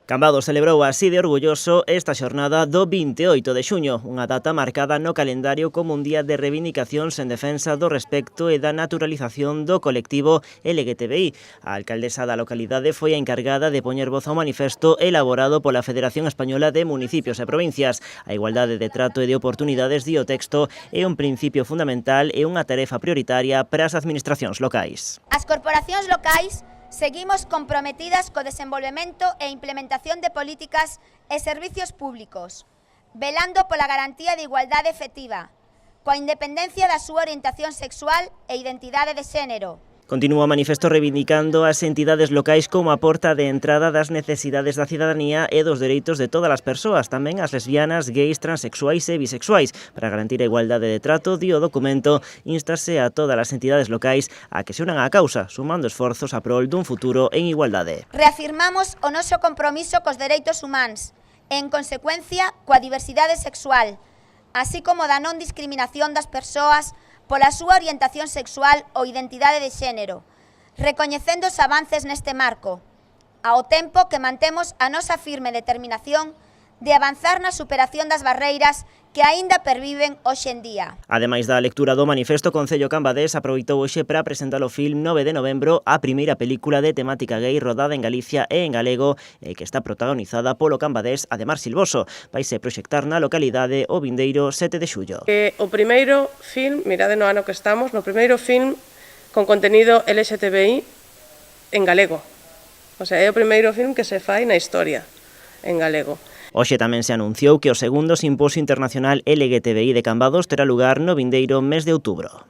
Cambados celebrou así de orgulloso esta xornada do 28 de xuño, unha data marcada no calendario como un día de reivindicacións en defensa do respecto e da naturalización do colectivo LGTBI. A alcaldesa da localidade foi a encargada de poñer voz ao manifesto elaborado pola Federación Española de Municipios e Provincias. A igualdade de trato e de oportunidades, di o texto, é un principio fundamental e unha tarefa prioritaria para as administracións locais. As corporacións locais seguimos comprometidas co desenvolvemento e implementación de políticas e servicios públicos, velando pola garantía de igualdade efectiva, coa independencia da súa orientación sexual e identidade de xénero. Continúa o manifesto reivindicando as entidades locais como a porta de entrada das necesidades da cidadanía e dos dereitos de todas as persoas, tamén as lesbianas, gays, transexuais e bisexuais. Para garantir a igualdade de trato, di o documento, instase a todas as entidades locais a que se unan á causa, sumando esforzos a prol dun futuro en igualdade. Reafirmamos o noso compromiso cos dereitos humanos e, en consecuencia, coa diversidade sexual, así como da non discriminación das persoas pola súa orientación sexual ou identidade de xénero, recoñecendo os avances neste marco, ao tempo que mantemos a nosa firme determinación de avanzar na superación das barreiras que aínda perviven hoxe en día. Ademais da lectura do manifesto, o Concello Cambadés aproveitou hoxe para presentar o film 9 de novembro, a primeira película de temática gay rodada en Galicia e en galego, que está protagonizada polo cambadés Ademar Silvoso. Vaise proxectar na localidade o vindeiro 7 de xullo. O primeiro film, mirade no ano que estamos, no primeiro film con contenido LGTBI en galego. O sea, é o primeiro film que se fai na historia en galego. Hoxe tamén se anunciou que o segundo Simposio Internacional LGTBI de Cambados terá lugar no vindeiro mes de outubro.